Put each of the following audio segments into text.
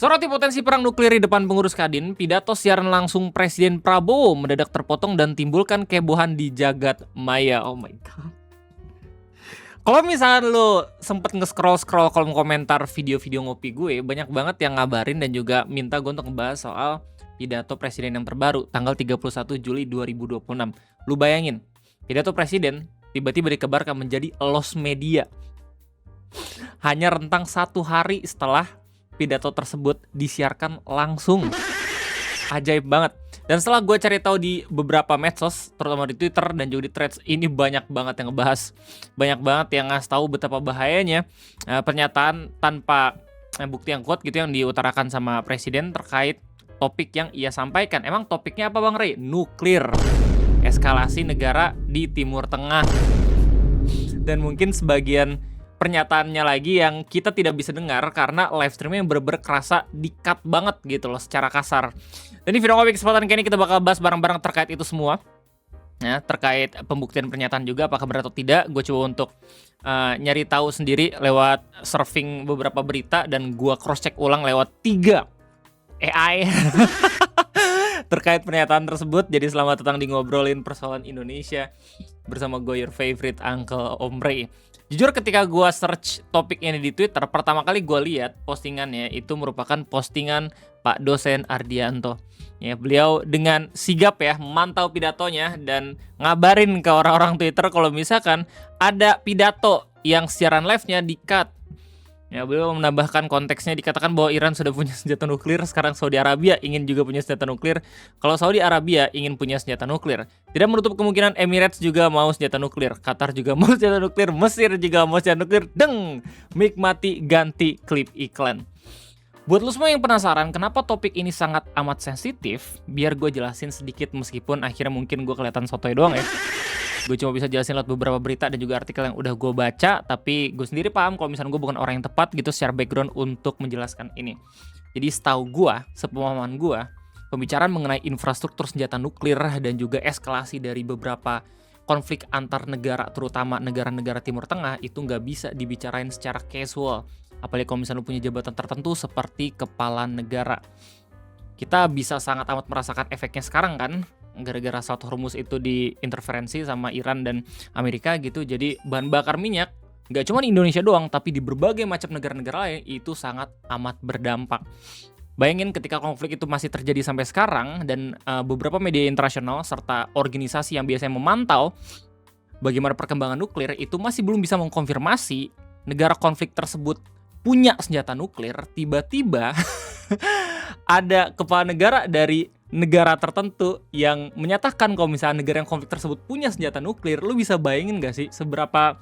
Soroti potensi perang nuklir di depan pengurus Kadin, pidato siaran langsung Presiden Prabowo mendadak terpotong dan timbulkan kehebohan di jagat maya. Oh my god. Kalau misalnya lo sempet nge-scroll kolom komentar video-video ngopi gue, banyak banget yang ngabarin dan juga minta gue untuk ngebahas soal pidato presiden yang terbaru tanggal 31 Juli 2026. Lu bayangin, pidato presiden tiba-tiba dikabarkan menjadi lost media hanya rentang 1 hari setelah pidato tersebut disiarkan langsung. Ajaib banget. Dan setelah gue cari tahu di beberapa medsos, terutama di Twitter dan juga di Threads, ini banyak banget yang ngebahas, banyak banget yang ngasih tahu betapa bahayanya pernyataan tanpa bukti yang kuat gitu yang diutarakan sama presiden terkait topik yang ia sampaikan. Emang topiknya apa Bang Rey? Nuklir, eskalasi negara di Timur Tengah. Dan mungkin sebagian pernyataannya lagi yang kita tidak bisa dengar karena live streamnya yang bener-bener kerasa di-cut banget gitu loh secara kasar. Dan di video ngopi kesempatan kali ini kita bakal bahas barang-barang terkait itu semua. Ya, terkait pembuktian pernyataan juga apakah benar atau tidak. Gue coba untuk nyari tahu sendiri lewat surfing beberapa berita dan gue cross check ulang lewat 3 AI terkait pernyataan tersebut. Jadi selamat datang di Ngobrolin Persoalan Indonesia bersama gue, your favorite Uncle Om Rey. Jujur ketika gue search topik ini di Twitter, pertama kali gue lihat postingannya itu merupakan postingan Pak Dosen Ardianto. Ya, beliau dengan sigap ya memantau pidatonya dan ngabarin ke orang-orang Twitter kalau misalkan ada pidato yang siaran live-nya di-cut. Ya, beliau menambahkan konteksnya, dikatakan bahwa Iran sudah punya senjata nuklir, sekarang Saudi Arabia ingin juga punya senjata nuklir. Kalau Saudi Arabia ingin punya senjata nuklir, tidak menutup kemungkinan Emirates juga mau senjata nuklir, Qatar juga mau senjata nuklir, Mesir juga mau senjata nuklir. Deng, mati ganti klip iklan. Buat lu semua yang penasaran kenapa topik ini sangat amat sensitif, biar gue jelasin sedikit meskipun akhirnya mungkin gue kelihatan sotoy doang ya. Gue cuma bisa jelasin lewat beberapa berita dan juga artikel yang udah gue baca, tapi gue sendiri paham kalau misalnya gue bukan orang yang tepat gitu secara background untuk menjelaskan ini. Jadi setahu gue, sepemahaman gue, pembicaraan mengenai infrastruktur senjata nuklir dan juga eskalasi dari beberapa konflik antar negara, terutama negara-negara Timur Tengah, itu nggak bisa dibicarain secara casual. Apalagi kalau misalnya lu punya jabatan tertentu seperti kepala negara. Kita bisa sangat amat merasakan efeknya sekarang kan, gara-gara South Hormuz itu diinterferensi sama Iran dan Amerika gitu. Jadi bahan bakar minyak nggak cuma di Indonesia doang, tapi di berbagai macam negara-negara lain itu sangat amat berdampak. Bayangin ketika konflik itu masih terjadi sampai sekarang dan beberapa media internasional serta organisasi yang biasanya memantau bagaimana perkembangan nuklir itu masih belum bisa mengkonfirmasi negara konflik tersebut punya senjata nuklir, tiba-tiba ada kepala negara dari negara tertentu yang menyatakan kalau misalnya negara yang konflik tersebut punya senjata nuklir. Lu bisa bayangin gak sih seberapa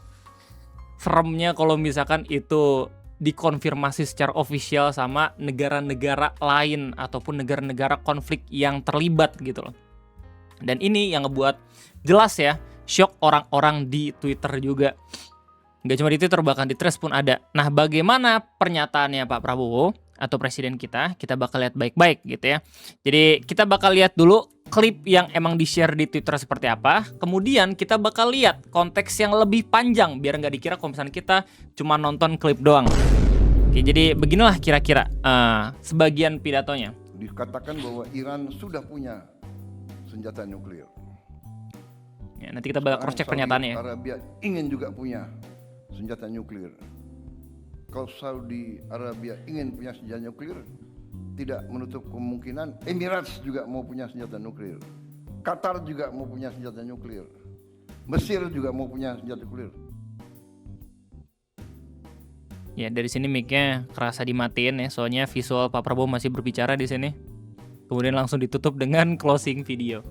seremnya kalau misalkan itu dikonfirmasi secara official sama negara-negara lain ataupun negara-negara konflik yang terlibat gitu loh. Dan ini yang ngebuat jelas ya shock orang-orang di Twitter juga. Gak cuma di Twitter, bahkan di Threads pun ada. Nah, bagaimana pernyataannya Pak Prabowo atau presiden kita bakal lihat baik-baik gitu ya. Jadi kita bakal lihat dulu klip yang emang di-share di Twitter seperti apa. Kemudian kita bakal lihat konteks yang lebih panjang biar nggak dikira kalau misalnya kita cuma nonton klip doang. Oke, jadi beginilah kira-kira sebagian pidatonya. Dikatakan bahwa Iran sudah punya senjata nuklir. Ya, nanti kita bakal cross-check pernyataannya. Saudi Arabia ingin juga punya senjata nuklir. Kalau Saudi Arabia ingin punya senjata nuklir, tidak menutup kemungkinan Emirates juga mau punya senjata nuklir. Qatar juga mau punya senjata nuklir. Mesir juga mau punya senjata nuklir. Ya, dari sini mic-nya kerasa dimatiin ya, soalnya visual Pak Prabowo masih berbicara di sini. Kemudian langsung ditutup dengan closing video.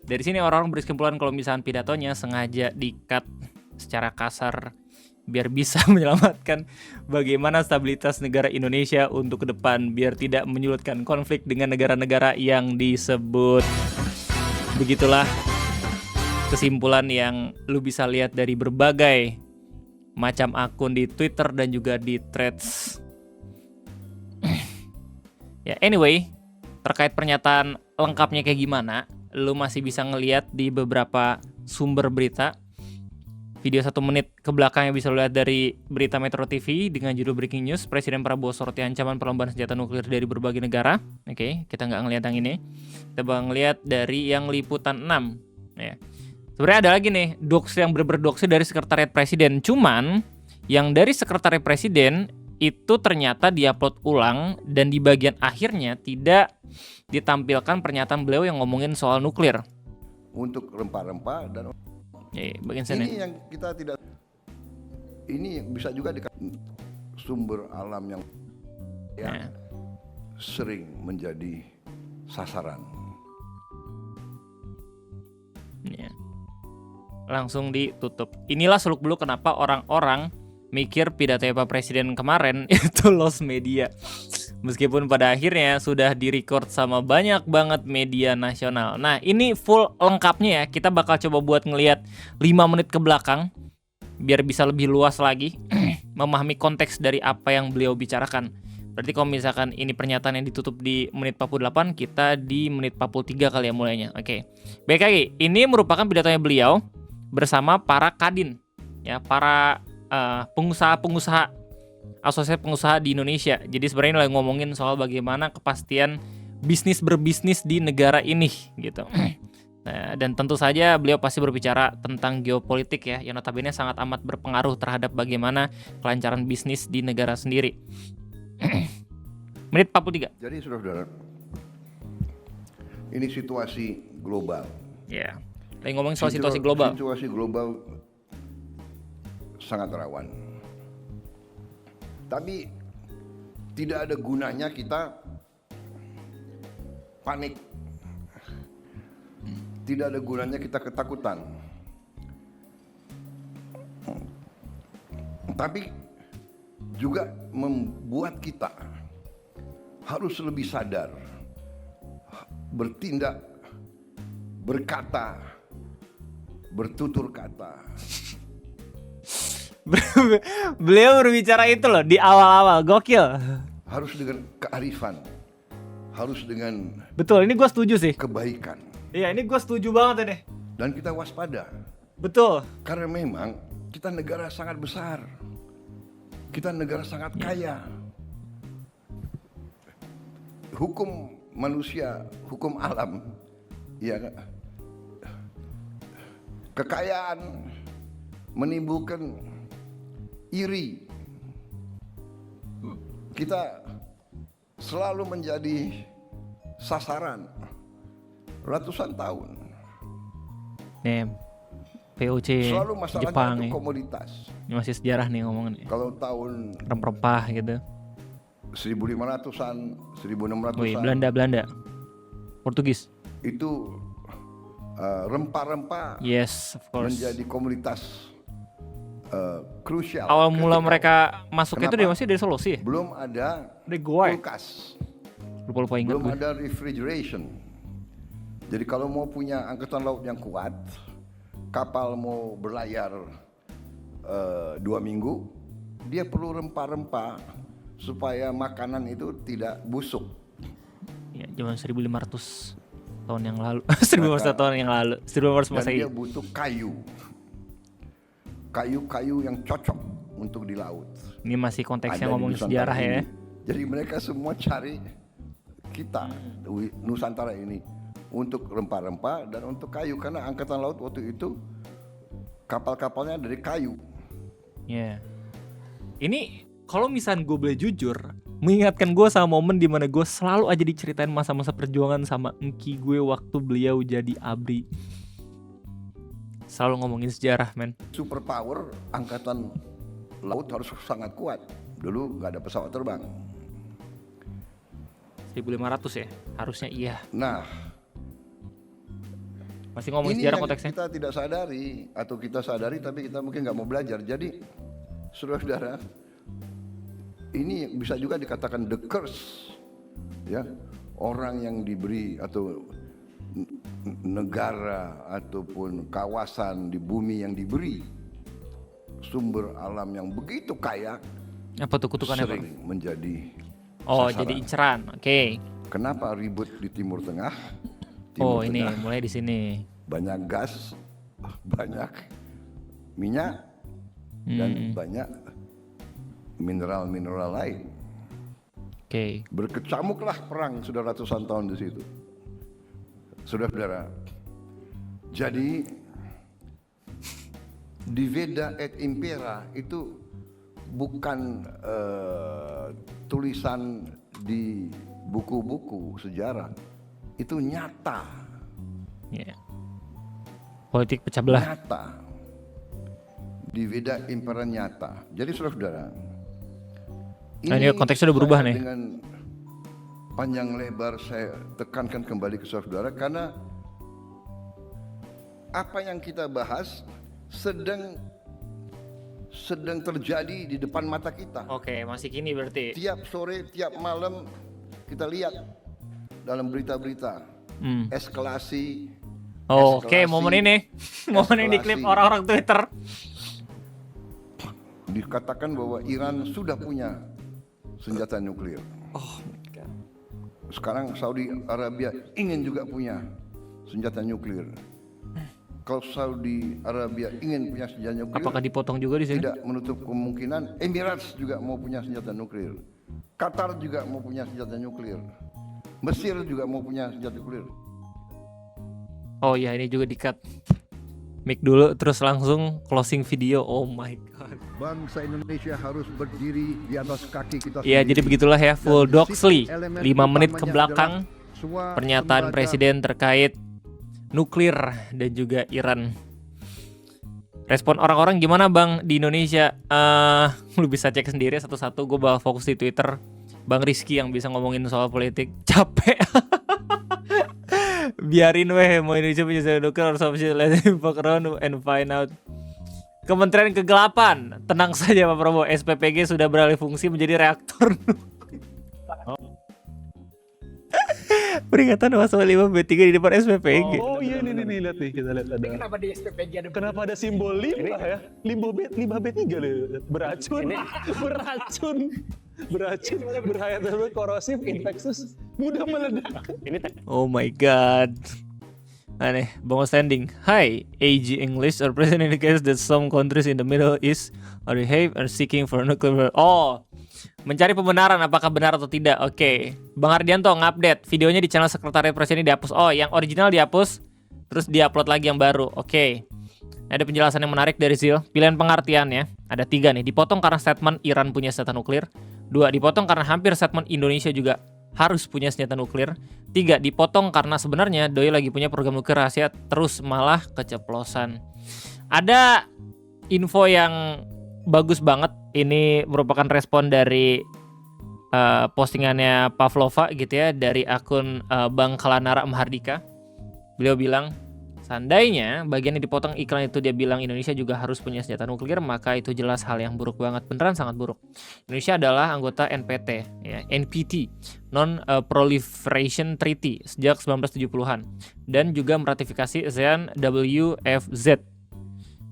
Dari sini orang-orang berkesimpulan kalau misalnya pidatonya sengaja di-cut secara kasar biar bisa menyelamatkan bagaimana stabilitas negara Indonesia untuk ke depan, biar tidak menyulitkan konflik dengan negara-negara yang disebut. Begitulah kesimpulan yang lu bisa lihat dari berbagai macam akun di Twitter dan juga di Threads. Ya, anyway, terkait pernyataan lengkapnya kayak gimana, lu masih bisa ngelihat di beberapa sumber berita. video 1 menit ke belakang yang bisa lo lihat dari berita Metro TV dengan judul Breaking News, Presiden Prabowo soroti ancaman perlombaan senjata nuklir dari berbagai negara. Oke, kita nggak ngeliat yang ini. Kita bakal ngeliat dari yang liputan 6. Ya. Sebenarnya ada lagi nih, doksi yang berdoksi dari Sekretariat Presiden. Cuman, yang dari Sekretariat Presiden itu ternyata diupload ulang dan di bagian akhirnya tidak ditampilkan pernyataan beliau yang ngomongin soal nuklir. Untuk rempah-rempah dan Bagian sana. ini yang kita tidak, ini bisa juga sumber alam yang sering menjadi sasaran. Ya. Langsung ditutup. Inilah seluk-beluk kenapa orang-orang mikir pidato Pak Presiden kemarin itu lost media. Meskipun pada akhirnya sudah direcord sama banyak banget media nasional. Nah, ini full lengkapnya ya. Kita bakal coba buat ngelihat 5 menit ke belakang biar bisa lebih luas lagi memahami konteks dari apa yang beliau bicarakan. Berarti kalau misalkan ini pernyataan yang ditutup di menit 48, kita di menit 43 kali ya mulainya. Oke. Baik lagi, ini merupakan pidatonya beliau bersama para kadin, ya, para pengusaha-pengusaha, asosiasi pengusaha di Indonesia. Jadi sebenarnya lagi ngomongin soal bagaimana kepastian bisnis berbisnis di negara ini gitu. Nah, dan tentu saja beliau pasti berbicara tentang geopolitik ya, yang notabene sangat amat berpengaruh terhadap bagaimana kelancaran bisnis di negara sendiri. Menit 43. Jadi saudara-saudara, ini situasi global. Ya, lagi ngomongin soal situasi global. Situasi global sangat rawan. Tapi tidak ada gunanya kita panik. Tidak ada gunanya kita ketakutan. Tapi juga membuat kita harus lebih sadar, bertindak, berkata, bertutur kata. Beliau berbicara itu loh di awal-awal, gokil. Harus dengan kearifan, harus dengan Betul, ini gue setuju sih. kebaikan. Iya, ini gue setuju banget ini. Dan kita waspada. Betul. Karena memang kita negara sangat besar. Kita negara sangat kaya. Hukum manusia, hukum alam, ya, kekayaan menimbulkan iri. Kita selalu menjadi sasaran ratusan tahun. Nih, POC Selalu masalahnya Jepang itu ya. komoditas. Ini masih sejarah nih ngomongin. Kalau tahun Rempah gitu. 1500-an, 1600-an, Wih, Belanda. Portugis. itu rempah-rempah Yes, of course. menjadi komoditas krusial. Awal mula Ketika mereka masuk itu Kenapa? dia masih dari Sulawesi ya? belum ada Dari Goa ya? kulkas, Lupa ingat belum gue. ada refrigeration. Jadi kalau mau punya angkatan laut yang kuat, kapal mau berlayar 2 minggu, dia perlu rempah-rempah supaya makanan itu tidak busuk. Ya, zaman 1500 tahun yang lalu. 1500 tahun yang lalu. 1500 Dan Masehi. dia butuh kayu-kayu yang cocok untuk di laut. Ini masih konteksnya Ada di ngomongin Nusantara sejarah ya. ini. Jadi mereka semua cari kita Nusantara ini untuk rempah-rempah dan untuk kayu, karena angkatan laut waktu itu kapal-kapalnya dari kayu. Ya. Ini kalau misalnya gue boleh jujur, mengingatkan gue sama momen dimana gue selalu aja diceritain masa-masa perjuangan sama engki gue waktu beliau jadi ABRI. Selalu ngomongin sejarah, men. Superpower angkatan laut harus sangat kuat. Dulu nggak ada pesawat terbang. 1500 ya, harusnya iya. Nah, Masih ngomongin ini sejarah yang konteksnya. kita tidak sadari, atau kita sadari tapi kita mungkin nggak mau belajar. Jadi, saudara-saudara, ini bisa juga dikatakan the curse, ya, orang yang diberi atau negara ataupun kawasan di bumi yang diberi sumber alam yang begitu kaya, Apa tuh kutukannya, Pak? sering menjadi Oh, sasaran. jadi inceran. Oke. Kenapa ribut di Timur Tengah? Oh, Timur ini Tengah mulai di sini. banyak gas, banyak minyak dan banyak mineral-mineral lain. Oke. Berkecamuklah perang sudah ratusan tahun di situ. Saudara-saudara, jadi Diveda et Impera itu bukan tulisan di buku-buku sejarah, itu nyata. Ya. Politik pecah belah. Nyata. Diveda Impera nyata. Jadi saudara-saudara, Ini konteksnya udah berubah saya nih. dengan panjang lebar saya tekankan kembali ke saudara karena apa yang kita bahas sedang terjadi di depan mata kita. Oke, masih kini berarti. Tiap sore, tiap malam kita lihat dalam berita-berita eskalasi. Oke, momen ini. Momen ini diklip orang-orang Twitter. Dikatakan bahwa Iran sudah punya senjata nuklir. Oh my god. Sekarang Saudi Arabia ingin juga punya senjata nuklir. Kalau Saudi Arabia ingin punya senjata nuklir, Apakah dipotong juga di sini? tidak menutup kemungkinan Emirates juga mau punya senjata nuklir. Qatar juga mau punya senjata nuklir. Mesir juga mau punya senjata nuklir. Oh ya, ini juga di-cut. Mic dulu terus langsung closing video. Oh my god. Bangsa Indonesia harus berdiri di atas kaki kita Ya, sendiri. jadi begitulah ya full Dan doxly. di sisi elemen 5 menit ke utamanya belakang adalah semua pernyataan lembaga presiden terkait nuklir dan juga Iran. Respon orang-orang gimana Bang di Indonesia? Lu bisa cek sendiri satu-satu. Gue bakal fokus di Twitter. Bang Rizky yang bisa ngomongin soal politik. Capek. Biarin weh, mau Indonesia punya senjata nuklir harus opsi let him fuck around and find out. Kementerian Kegelapan, tenang saja Pak Prabowo, SPPG sudah beralih fungsi menjadi reaktor nuklir. Peringatan pasal 5B3 di depan SPPG. Oh iya nih lihat nih, kita lihat ada. Kenapa di SPPG ada Kenapa ada simbol limbah ya? Limbah B3 loh. Beracun. Beracun, berbahaya tersebut, korosif, infeksius, mudah meledak. Oh my god. Aneh, Bang Standing. Hi, AG English or present indicates that some countries in the Middle East are seeking for nuclear. Oh, mencari pembenaran apakah benar atau tidak. Oke. Bang Ardianto ngupdate videonya di channel Sekretariat Presiden dihapus. Oh, yang original dihapus, terus diupload lagi yang baru. Oke. Ada penjelasan yang menarik dari Zil. Pilihan pengertiannya ada 3 nih. Dipotong karena statement Iran punya senjata nuklir. 2, dipotong karena hampir statement Indonesia juga harus punya senjata nuklir. 3, dipotong karena sebenarnya doi lagi punya program nuklir rahasia terus malah keceplosan. Ada info yang bagus banget. Ini merupakan respon dari postingannya Pavlova gitu ya, dari akun Bang Kalanara Mahardika. Beliau bilang, seandainya bagian yang dipotong iklan itu dia bilang Indonesia juga harus punya senjata nuklir, maka itu jelas hal yang buruk banget, beneran sangat buruk. Indonesia adalah anggota NPT, ya, NPT, Non Proliferation Treaty sejak 1970-an dan juga meratifikasi ZNWFZ,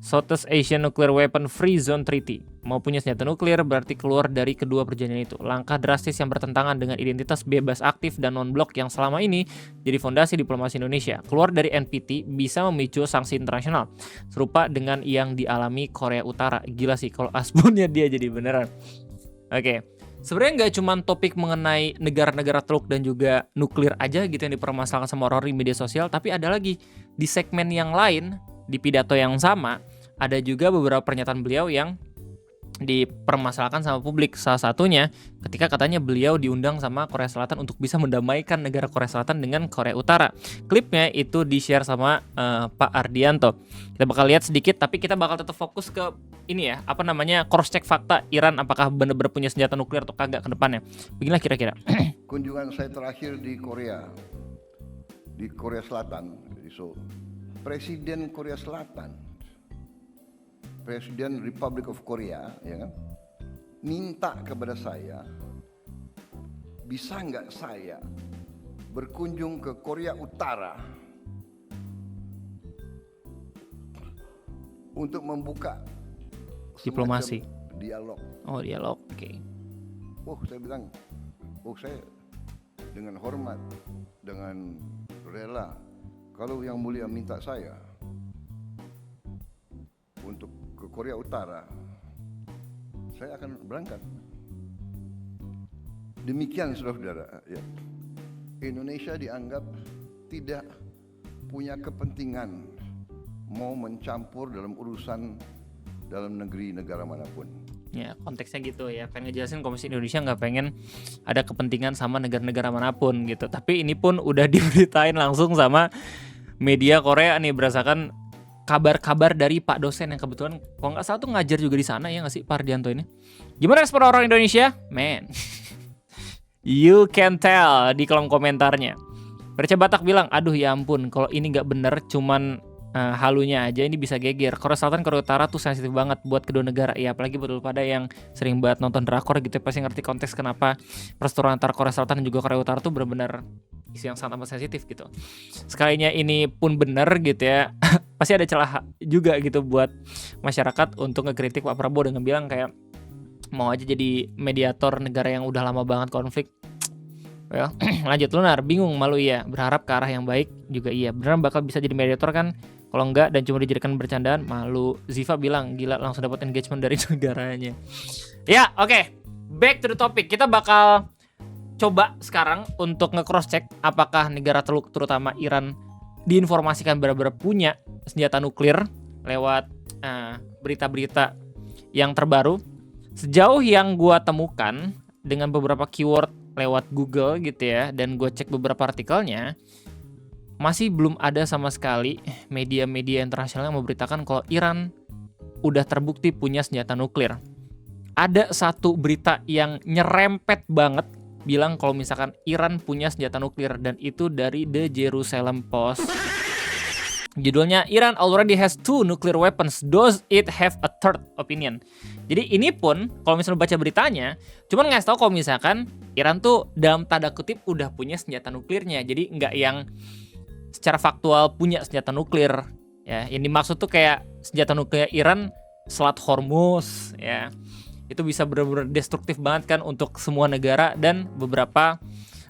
Southeast Asian Nuclear Weapon Free Zone Treaty. Mau punya senjata nuklir berarti keluar dari kedua perjanjian itu. Langkah drastis yang bertentangan dengan identitas bebas aktif dan non-blok yang selama ini jadi fondasi diplomasi Indonesia. Keluar dari NPT bisa memicu sanksi internasional, serupa dengan yang dialami Korea Utara. Gila sih kalau asbunnya dia jadi beneran. Oke. Sebenarnya nggak cuma topik mengenai negara-negara teluk dan juga nuklir aja gitu yang dipermasalahkan sama orang di media sosial, tapi ada lagi di segmen yang lain, di pidato yang sama, ada juga beberapa pernyataan beliau yang dipermasalahkan sama publik. Salah satunya ketika katanya beliau diundang sama Korea Selatan untuk bisa mendamaikan negara Korea Selatan dengan Korea Utara. Klipnya itu di-share sama Pak Ardianto. Kita bakal lihat sedikit, tapi kita bakal tetap fokus ke ini ya, apa namanya, cross check fakta Iran apakah benar-benar punya senjata nuklir atau kagak ke depannya. Beginilah kira-kira. Kunjungan saya terakhir di Korea Selatan, di Seoul. Presiden Korea Selatan, Presiden Republic of Korea, ya kan, minta kepada saya, bisa nggak saya berkunjung ke Korea Utara untuk membuka Diplomasi. semacam dialog. Oh, dialog. Oke. Saya bilang, saya dengan hormat, dengan rela. Kalau yang mulia minta saya untuk Korea Utara, saya akan berangkat. Demikian saudara-saudara, ya. Indonesia dianggap tidak punya kepentingan mau mencampur dalam urusan dalam negeri negara manapun. Ya, konteksnya gitu ya. Pengen ngejelasin Komisi Indonesia nggak pengen ada kepentingan sama negara-negara manapun gitu. Tapi ini pun udah diberitain langsung sama media Korea nih, berdasarkan kabar-kabar dari Pak dosen yang kebetulan kalau nggak salah tuh ngajar juga di sana, ya nggak sih Pak Ardianto ini. Gimana respon orang Indonesia? Man, you can tell di kolom komentarnya. Berca Batak bilang, aduh ya ampun, kalau ini nggak bener cuman halunya aja ini bisa geger. Korea Selatan, Korea Utara tuh sensitif banget buat kedua negara. Ya apalagi betul pada yang sering banget nonton drakor gitu, pasti ngerti konteks kenapa perseteruan antara Korea Selatan dan juga Korea Utara tuh benar-benar isu yang sangat amat sensitif gitu. Sekalinya ini pun bener gitu ya, pasti ada celah juga gitu buat masyarakat untuk ngekritik Pak Prabowo dengan bilang kayak mau aja jadi mediator negara yang udah lama banget konflik. Well, lanjut Lunar, bingung malu iya, berharap ke arah yang baik juga iya. Beneran bakal bisa jadi mediator kan? Kalau enggak dan cuma dijadikan bercandaan, malu. Ziva bilang, gila langsung dapat engagement dari negaranya. Ya, oke. Back to the topic. Kita bakal coba sekarang untuk nge-cross check apakah negara terutama Iran diinformasikan benar-benar punya senjata nuklir lewat berita-berita yang terbaru. Sejauh yang gua temukan dengan beberapa keyword lewat Google gitu ya, dan gue cek beberapa artikelnya, masih belum ada sama sekali media-media internasional yang memberitakan kalau Iran udah terbukti punya senjata nuklir. Ada satu berita yang nyerempet banget bilang kalau misalkan Iran punya senjata nuklir, dan itu dari The Jerusalem Post. Judulnya, Iran already has 2 nuclear weapons, does it have a third opinion? Jadi ini pun kalau misalnya baca beritanya cuman ngasih tahu kalau misalkan Iran tuh dalam tanda kutip udah punya senjata nuklirnya. Jadi nggak yang secara faktual punya senjata nuklir ya. Yang dimaksud tuh kayak senjata nuklir Iran Selat Hormuz ya. Itu bisa benar-benar destruktif banget kan untuk semua negara dan beberapa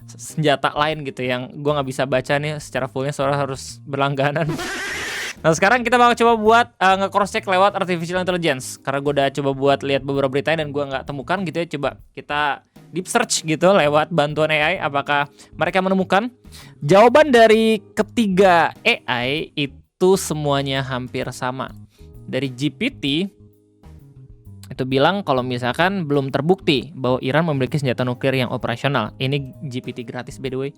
senjata lain gitu yang gue nggak bisa baca nih secara fullnya soalnya harus berlangganan. Nah sekarang kita bakal coba buat nge-cross check lewat artificial intelligence, karena gue udah coba buat lihat beberapa beritanya dan gue nggak temukan gitu ya. Coba kita deep search gitu lewat bantuan AI, apakah mereka menemukan jawaban dari ketiga AI itu semuanya hampir sama. Dari GPT itu bilang kalau misalkan belum terbukti bahwa Iran memiliki senjata nuklir yang operasional. Ini GPT gratis by the way.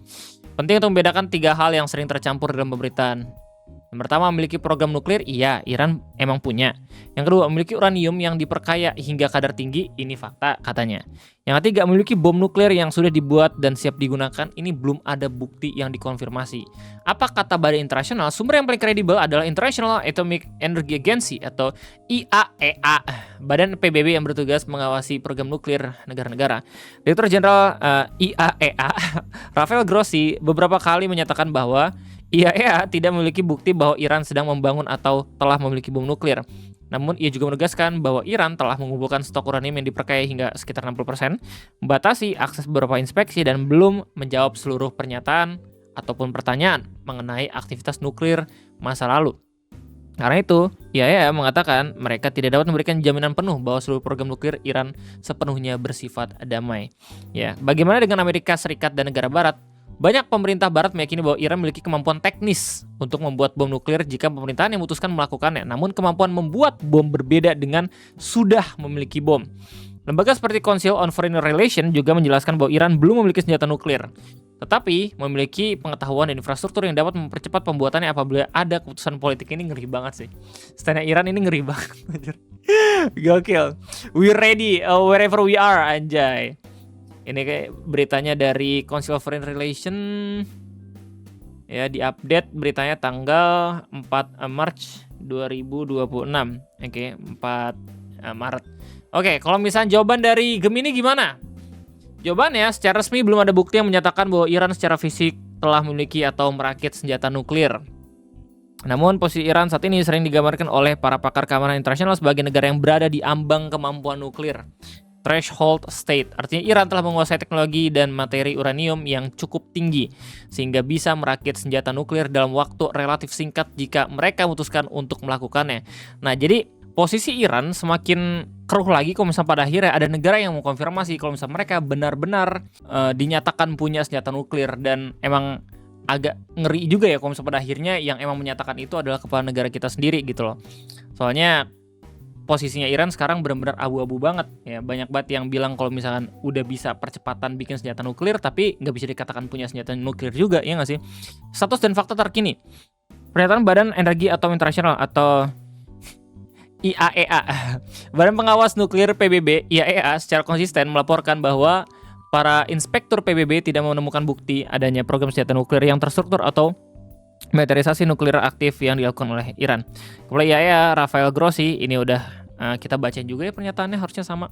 Penting untuk membedakan 3 hal yang sering tercampur dalam pemberitaan. Yang pertama, memiliki program nuklir, iya Iran emang punya. Yang kedua, memiliki uranium yang diperkaya hingga kadar tinggi, ini fakta katanya. Yang ketiga, memiliki bom nuklir yang sudah dibuat dan siap digunakan, ini belum ada bukti yang dikonfirmasi. Apa kata Badan Internasional? Sumber yang paling kredibel adalah International Atomic Energy Agency atau IAEA, badan PBB yang bertugas mengawasi program nuklir negara-negara. Direktur Jenderal IAEA, Rafael Grossi, beberapa kali menyatakan bahwa IAEA tidak memiliki bukti bahwa Iran sedang membangun atau telah memiliki bom nuklir. Namun ia juga menegaskan bahwa Iran telah mengumpulkan stok uranium yang diperkaya hingga sekitar 60%, membatasi akses beberapa inspeksi dan belum menjawab seluruh pernyataan ataupun pertanyaan mengenai aktivitas nuklir masa lalu. Karena itu, IAEA mengatakan mereka tidak dapat memberikan jaminan penuh bahwa seluruh program nuklir Iran sepenuhnya bersifat damai. Ya, bagaimana dengan Amerika Serikat dan negara Barat? Banyak pemerintah Barat meyakini bahwa Iran memiliki kemampuan teknis untuk membuat bom nuklir jika pemerintahan yang memutuskan melakukannya. Namun kemampuan membuat bom berbeda dengan sudah memiliki bom. Lembaga seperti Council on Foreign Relations juga menjelaskan bahwa Iran belum memiliki senjata nuklir, tetapi memiliki pengetahuan dan infrastruktur yang dapat mempercepat pembuatannya apabila ada keputusan politik. Ini ngeri banget sih. Stand Iran ini ngeri banget. Gokil. We ready wherever we are, anjay. Ini kayak beritanya dari Council of Foreign Relations ya, diupdate beritanya tanggal 4 Maret 2026. Oke, 4 Maret. Oke, kalau misalnya jawaban dari Gemini gimana? Jawabannya secara resmi belum ada bukti yang menyatakan bahwa Iran secara fisik telah memiliki atau merakit senjata nuklir. Namun posisi Iran saat ini sering digambarkan oleh para pakar keamanan internasional sebagai negara yang berada di ambang kemampuan nuklir. Threshold state, artinya Iran telah menguasai teknologi dan materi uranium yang cukup tinggi sehingga bisa merakit senjata nuklir dalam waktu relatif singkat jika mereka memutuskan untuk melakukannya. Nah, jadi posisi Iran semakin keruh lagi kalau misalnya pada akhirnya ada negara yang mau konfirmasi kalau misalnya mereka benar-benar dinyatakan punya senjata nuklir. Dan emang agak ngeri juga ya kalau misalnya pada akhirnya yang emang menyatakan itu adalah kepala negara kita sendiri gitu loh. Soalnya posisinya Iran sekarang benar-benar abu-abu banget ya. Banyak banget yang bilang kalau misalkan udah bisa percepatan bikin senjata nuklir tapi nggak bisa dikatakan punya senjata nuklir juga, ya nggak sih? Status dan fakta terkini. Pernyataan Badan Energi Atom Internasional atau IAEA, Badan Pengawas Nuklir PBB IAEA secara konsisten melaporkan bahwa para inspektur PBB tidak menemukan bukti adanya program senjata nuklir yang terstruktur atau militerisasi nuklir aktif yang dilakukan oleh Iran. Kepala IAEA Rafael Grossi, ini udah kita bacain juga ya pernyataannya, harusnya sama.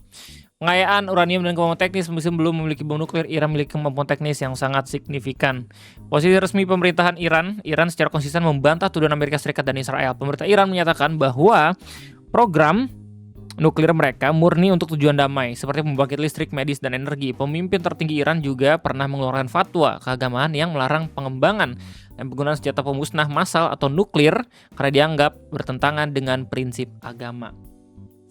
Pengayaan uranium dan kemampuan teknis, meski belum memiliki bom nuklir, Iran memiliki kemampuan teknis yang sangat signifikan. Posisi resmi pemerintahan Iran secara konsisten membantah tuduhan Amerika Serikat dan Israel. Pemerintah Iran menyatakan bahwa program nuklir mereka murni untuk tujuan damai, seperti pembangkit listrik, medis, dan energi. Pemimpin tertinggi Iran juga pernah mengeluarkan fatwa keagamaan yang melarang pengembangan dan penggunaan senjata pemusnah massal atau nuklir karena dianggap bertentangan dengan prinsip agama.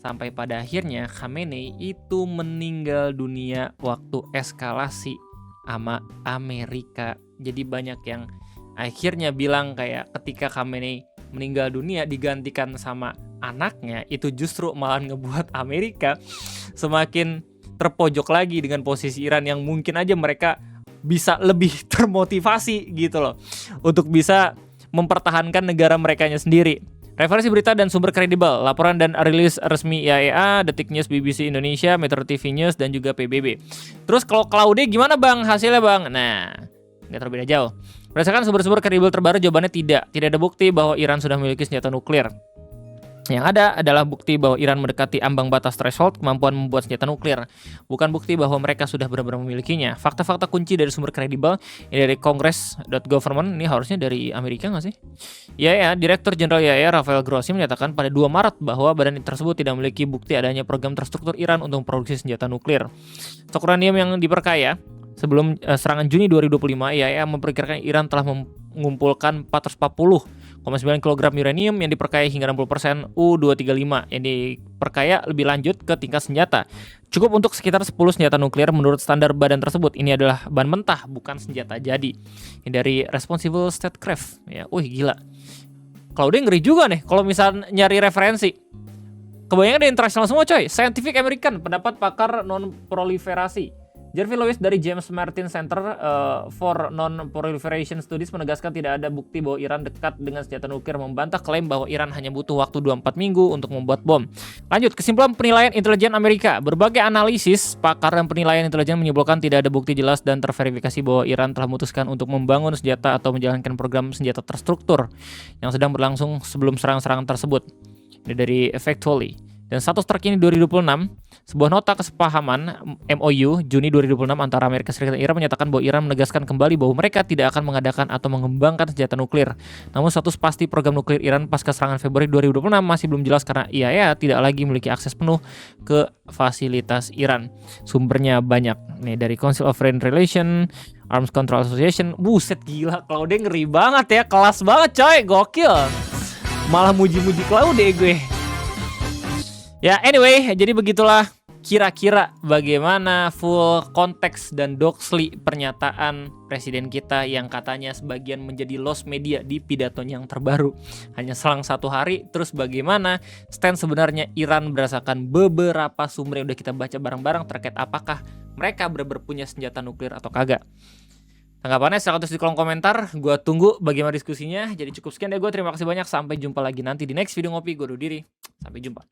Sampai pada akhirnya Khamenei itu meninggal dunia waktu eskalasi sama Amerika. Jadi banyak yang akhirnya bilang kayak ketika Khamenei meninggal dunia digantikan sama anaknya, itu justru malah ngebuat Amerika semakin terpojok lagi dengan posisi Iran yang mungkin aja mereka bisa lebih termotivasi gitu loh untuk bisa mempertahankan negara merekanya sendiri. Referensi berita dan sumber kredibel, laporan dan rilis resmi IAEA, Detik News, BBC Indonesia, Metro TV News, dan juga PBB. Terus kalau Claude gimana bang hasilnya bang? Nah, nggak terbeda jauh. Berdasarkan sumber-sumber kredibel terbaru, jawabannya tidak ada bukti bahwa Iran sudah memiliki senjata nuklir. Yang ada adalah bukti bahwa Iran mendekati ambang batas threshold kemampuan membuat senjata nuklir, bukan bukti bahwa mereka sudah benar-benar memilikinya. Fakta-fakta kunci dari sumber kredibel ini dari Congress.government, ini harusnya dari Amerika nggak sih? Ya, Direktur Jenderal IAEA Rafael Grossi menyatakan pada 2 Maret bahwa badan tersebut tidak memiliki bukti adanya program terstruktur Iran untuk memproduksi senjata nuklir. Stok uranium yang diperkaya sebelum serangan Juni 2025, IAEA memperkirakan Iran telah mengumpulkan 440,9 kg uranium yang diperkaya hingga 60% U-235 yang diperkaya lebih lanjut ke tingkat senjata. Cukup untuk sekitar 10 senjata nuklir menurut standar badan tersebut. Ini adalah bahan mentah, bukan senjata jadi. Ini dari Responsible Statecraft. Ya, gila. Kalau dia ngeri juga nih kalau misal nyari referensi. Kebanyakan dari internasional semua coy. Scientific American, pendapat pakar non-proliferasi. Jeremy Lewis dari James Martin Center for Non-Proliferation Studies menegaskan tidak ada bukti bahwa Iran dekat dengan senjata nuklir, membantah klaim bahwa Iran hanya butuh waktu 24 minggu untuk membuat bom. Lanjut, kesimpulan penilaian intelijen Amerika. Berbagai analisis pakar dan penilaian intelijen menyimpulkan tidak ada bukti jelas dan terverifikasi bahwa Iran telah memutuskan untuk membangun senjata atau menjalankan program senjata terstruktur yang sedang berlangsung sebelum serangan-serangan tersebut. Ini dari Factually. Dan status terkini 2026, sebuah nota kesepahaman MOU Juni 2026 antara Amerika Serikat dan Iran menyatakan bahwa Iran menegaskan kembali bahwa mereka tidak akan mengadakan atau mengembangkan senjata nuklir. Namun status pasti program nuklir Iran pasca serangan Februari 2026 masih belum jelas karena IAEA tidak lagi memiliki akses penuh ke fasilitas Iran. Sumbernya banyak. Nih dari Council of Foreign Relations, Arms Control Association. Buset gila, Claude ngeri banget ya, kelas banget coy, gokil. Malah muji-muji Claude gue. Ya anyway, jadi begitulah kira-kira bagaimana full konteks dan doxly pernyataan presiden kita yang katanya sebagian menjadi lost media di pidatonya yang terbaru. Hanya selang 1 hari, terus bagaimana stand sebenarnya Iran berdasarkan beberapa sumber yang udah kita baca bareng-bareng terkait apakah mereka benar-benar punya senjata nuklir atau kagak. Tanggapannya silahkan tulis di kolom komentar, gue tunggu bagaimana diskusinya. Jadi cukup sekian deh gue, terima kasih banyak, sampai jumpa lagi nanti di next video ngopi. Gue undur diri, sampai jumpa.